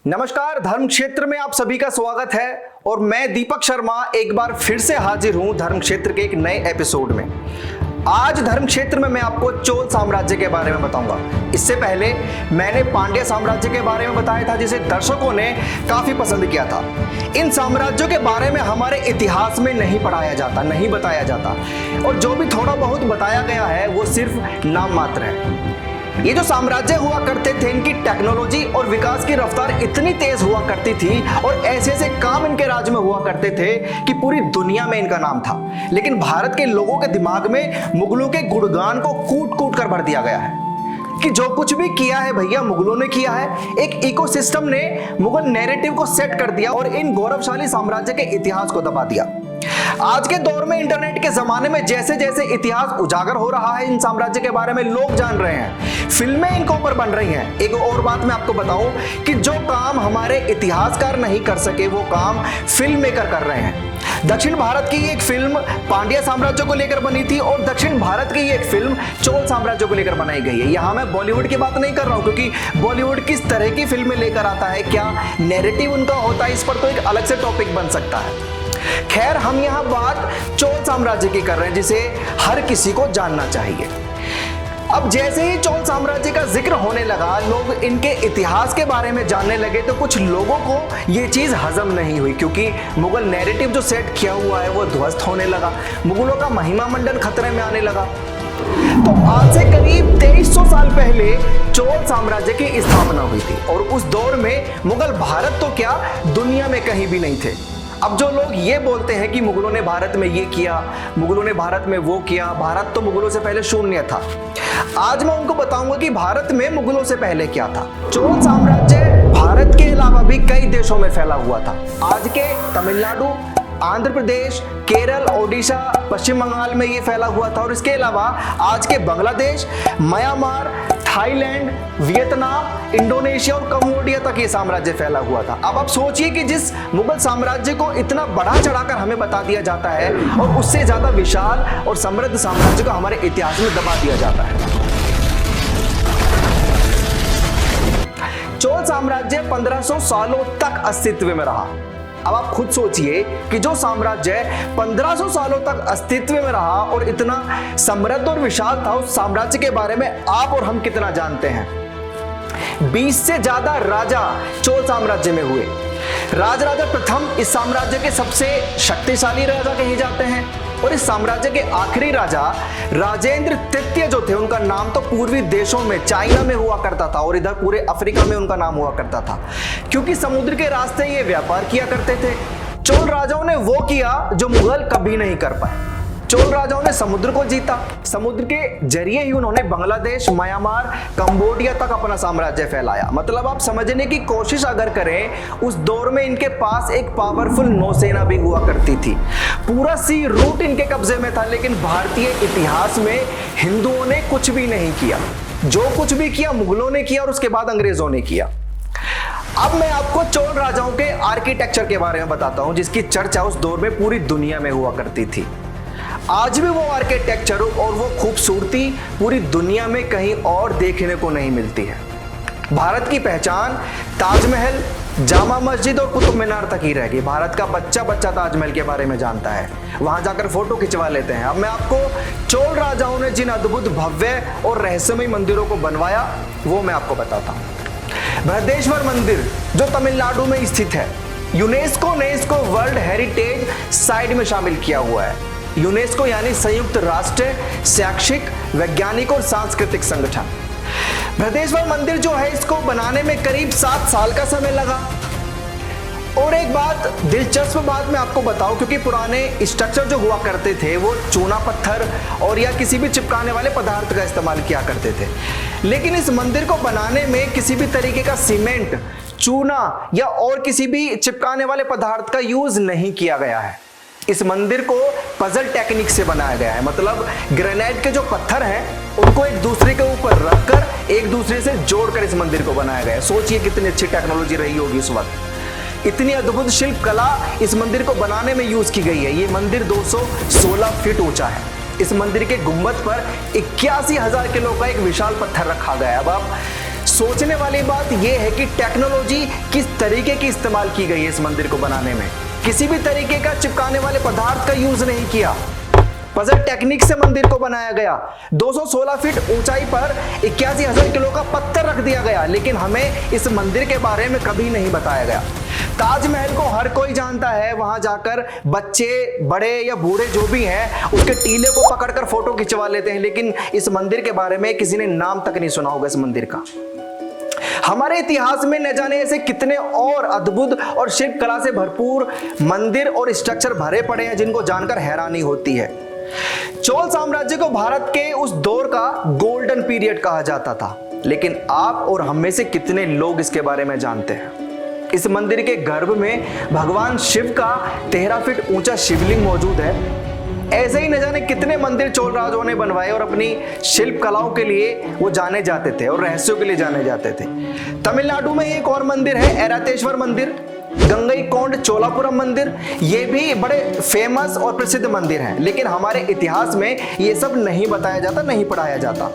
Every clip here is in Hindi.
नमस्कार, धर्म क्षेत्र में आप सभी का स्वागत है और मैं दीपक शर्मा एक बार फिर से हाजिर हूं धर्म क्षेत्र के एक नए एपिसोड में। आज धर्म क्षेत्र में मैं आपको चोल साम्राज्य के बारे में बताऊंगा। इससे पहले मैंने पांड्य साम्राज्य के बारे में बताया था, जिसे दर्शकों ने काफी पसंद किया था। इन साम्राज्यों के बारे में हमारे इतिहास में नहीं पढ़ाया जाता, नहीं बताया जाता, और जो भी थोड़ा बहुत बताया गया है वो सिर्फ नाम मात्र है। ये जो साम्राज्य हुआ करते थे, इनकी टेक्नोलॉजी और विकास की रफ्तार इतनी तेज हुआ करती थी और ऐसे ऐसे काम इनके राज्य में हुआ करते थे कि पूरी दुनिया में इनका नाम था। लेकिन भारत के लोगों के दिमाग में मुगलों के गुणगान को कूट कूट कर भर दिया गया है कि जो कुछ भी किया है भैया मुगलों ने किया है। एक इकोसिस्टम ने मुगल नैरेटिव को सेट कर दिया और इन गौरवशाली साम्राज्य के इतिहास को दबा दिया। आज के दौर में इंटरनेट के जमाने में जैसे जैसे इतिहास उजागर हो रहा है, इन साम्राज्य के बारे में लोग जान रहे हैं, फिल्में इनके ऊपर बन रही हैं। एक और बात मैं आपको बताऊं कि जो काम हमारे इतिहासकार नहीं कर सके वो काम फिल्म मेकर कर रहे हैं। दक्षिण भारत की एक फिल्म पांड्य साम्राज्य को लेकर बनी थी और दक्षिण भारत की एक फिल्म चोल साम्राज्य को लेकर बनाई गई है। यहां मैं बॉलीवुड की बात नहीं कर रहा हूं, क्योंकि बॉलीवुड किस तरह की फिल्में लेकर आता है, क्या नैरेटिव उनका होता है, इस पर तो एक अलग से टॉपिक बन सकता है। खैर, हम यहां बात चोल साम्राज्य की कर रहे हैं, जिसे हर किसी को जानना चाहिए। अब जैसे ही चोल साम्राज्य का जिक्र होने लगा, लोग इनके इतिहास के बारे में जानने लगे, तो कुछ लोगों को यह चीज हजम नहीं हुई, क्योंकि मुगल नैरेटिव जो सेट किया हुआ है वो ध्वस्त होने लगा, मुगलों का महिमा मंडन खतरे में आने लगा। तो आज से करीब 2300 साल पहले चोल साम्राज्य की स्थापना हुई थी और उस दौर में मुगल भारत तो क्या, दुनिया में कहीं भी नहीं थे। अब जो लोग ये बोलते हैं कि मुगलों ने भारत में ये किया, मुगलों ने भारत में वो किया, भारत तो मुगलों से पहले शून्य था, आज मैं उनको बताऊंगा कि भारत में मुगलों से पहले क्या था। चोल साम्राज्य भारत के अलावा भी कई देशों में फैला हुआ था। आज के तमिलनाडु, आंध्र प्रदेश, केरल, ओडिशा, पश्चिम बंगाल में ये फैला हुआ था और इसके अलावा आज के Bangladesh, Myanmar, Thailand, Vietnam, Indonesia और कंबोडिया तक ये साम्राज्य फैला हुआ था। अब आप सोचिए कि जिस मुगल साम्राज्य को इतना बढ़ा चढ़ाकर हमें बता दिया जाता है और उससे ज्यादा विशाल और समृद्ध साम्राज्य को हमारे इतिहास में दबा दिया जाता है। चोल साम्राज्य 1500 सालों तक अस्तित्व में रहा। अब आप खुद सोचिए कि जो साम्राज्य 1500 सालों तक अस्तित्व में रहा और इतना समृद्ध और विशाल था, उस साम्राज्य के बारे में आप और हम कितना जानते हैं। 20 से ज्यादा राजा चोल साम्राज्य में हुए। राजराजा प्रथम इस साम्राज्य के सबसे शक्तिशाली राजा कहे जाते हैं और इस साम्राज्य के आखिरी राजा राजेंद्र तृतीय जो थे, उनका नाम तो पूर्वी देशों में, चाइना में हुआ करता था और इधर पूरे अफ्रीका में उनका नाम हुआ करता था, क्योंकि समुद्र के रास्ते ये व्यापार किया करते थे। चोल राजाओं ने वो किया जो मुगल कभी नहीं कर पाए। चोल राजाओं ने समुद्र को जीता, समुद्र के जरिए ही उन्होंने बांग्लादेश, म्यांमार, कंबोडिया तक अपना साम्राज्य फैलाया। मतलब आप समझने की कोशिश अगर करें, उस दौर में इनके पास एक पावरफुल नौसेना भी हुआ करती थी, पूरा सी रूट इनके कब्जे में था। लेकिन भारतीय इतिहास में हिंदुओं ने कुछ भी नहीं किया, जो कुछ भी किया मुगलों ने किया और उसके बाद अंग्रेजों ने किया। अब मैं आपको चोल राजाओं के आर्किटेक्चर के बारे में बताता हूं, जिसकी चर्चा उस दौर में पूरी दुनिया में हुआ करती थी। आज भी वो आर्किटेक्चर और वो खूबसूरती पूरी दुनिया में कहीं और देखने को नहीं मिलती है। भारत की पहचान ताजमहल, जामा मस्जिद और कुतुब मीनार तक ही रह गई। भारत का बच्चा बच्चा ताजमहल के बारे में जानता है, वहां जाकर फोटो खिंचवा लेते हैं। अब मैं आपको चोल राजाओं ने जिन अद्भुत, भव्य और रहस्यमय मंदिरों को बनवाया वो मैं आपको बताता हूं। बृहदेश्वर मंदिर जो तमिलनाडु में स्थित है, यूनेस्को ने इसको वर्ल्ड हेरिटेज साइट में शामिल किया हुआ है। यूनेस्को यानी संयुक्त राष्ट्र शैक्षिक, वैज्ञानिक और सांस्कृतिक संगठन। बृहदेश्वर मंदिर जो है, इसको बनाने में करीब 7 साल का समय लगा। और एक बात, दिलचस्प बात मैं आपको बताऊं, क्योंकि पुराने स्ट्रक्चर जो हुआ करते थे वो चूना पत्थर और या किसी भी चिपकाने वाले पदार्थ का इस्तेमाल किया करते थे, लेकिन इस मंदिर को बनाने में किसी भी तरीके का सीमेंट, चूना या और किसी भी चिपकाने वाले पदार्थ का यूज नहीं किया गया है। इस मंदिर को पजल टेक्निक से बनाया गया है, मतलब ग्रेनाइट के जो पत्थर हैं उनको एक दूसरे के ऊपर रखकर एक दूसरे से जोड़कर इस मंदिर को बनाया गया है। सोचिए कितनी अच्छी टेक्नोलॉजी रही होगी उस वक्त, इतनी अद्भुत शिल्प कला इस मंदिर को बनाने में यूज की गई है। ये मंदिर 216 फीट ऊंचा है। इस मंदिर के गुंबद पर 81,000 किलो का एक विशाल पत्थर रखा गया है। अब आप सोचने वाली बात यह है कि टेक्नोलॉजी किस तरीके की इस्तेमाल की गई है इस मंदिर को बनाने में। किसी भी तरीके का चिपकाने वाले पदार्थ का यूज नहीं किया, पजल टेक्निक से मंदिर को बनाया गया। 216 फीट ऊंचाई पर 81,000 किलो का पत्थर रख दिया गया, लेकिन हमें इस मंदिर के बारे में कभी नहीं बताया गया। ताजमहल को हर कोई जानता है, वहां जाकर बच्चे बड़े या बूढ़े जो भी हैं उसके टीले को पकड़कर फोटो खिंचवा लेते हैं, लेकिन इस मंदिर के बारे में किसी ने नाम तक नहीं सुना होगा इस मंदिर का। हमारे इतिहास में न जाने ऐसे कितने और अद्भुत और शिल्प कला से भरपूर मंदिर और स्ट्रक्चर भरे पड़े हैं जिनको जानकर हैरानी होती है। चोल साम्राज्य को भारत के उस दौर का गोल्डन पीरियड कहा जाता था, लेकिन आप और हम में से कितने लोग इसके बारे में जानते हैं। इस मंदिर के गर्भ में भगवान शिव का 13 फीट ऊंचा शिवलिंग मौजूद है। ऐसे ही न जाने कितने मंदिर चोल राजाओं ने बनवाए और अपनी शिल्प कलाओं के लिए वो जाने जाते थे और रहस्यों के लिए जाने जाते थे। तमिलनाडु में एक और मंदिर है, ऐरातेश्वर मंदिर, गंगईकोंड चोलापुरम मंदिर, ये भी बड़े फेमस और प्रसिद्ध मंदिर हैं, लेकिन हमारे इतिहास में ये सब नहीं बताया जाता, नहीं पढ़ाया जाता।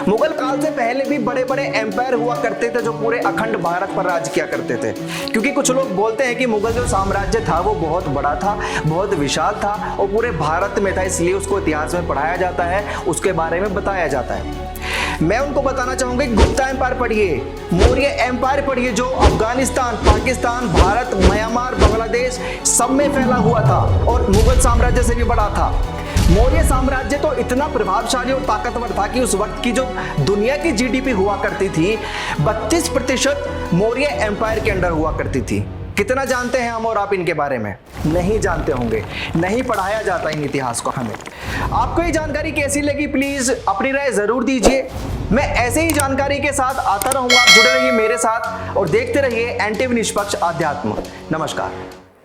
मुगल काल से पहले भी बड़े बड़े एम्पायर हुआ करते थे जो पूरे अखंड भारत पर राज किया करते थे, क्योंकि कुछ लोग बोलते हैं कि मुगल जो साम्राज्य था वो बहुत बड़ा था, बहुत विशाल था और पूरे भारत में था, इसलिए उसको इतिहास में पढ़ाया जाता है, उसके बारे में बताया जाता है। मैं उनको बताना चाहूंगा कि गुप्ता एम्पायर पढ़िए, मौर्य एम्पायर पढ़िए जो अफगानिस्तान, पाकिस्तान, भारत, म्यांमार, बांग्लादेश सब में फैला हुआ था और मुगल साम्राज्य से भी बड़ा था। मौर्य साम्राज्य तो इतना प्रभावशाली और ताकतवर था कि उस वक्त की जो दुनिया की जीडीपी हुआ करती थी 32% मौर्य एम्पायर के अंडर हुआ करती थी। कितना जानते हैं हम और आप इनके बारे में? नहीं जानते होंगे, नहीं पढ़ाया जाता इन इतिहास को हमें। आपको ये जानकारी कैसी लगी प्लीज अपनी राय जरूर दीजिए। मैं ऐसे ही जानकारी के साथ आता रहूंगा, आप जुड़े रहिए मेरे साथ और देखते रहिए एनटीवी निष्पक्ष अध्यात्म। नमस्कार।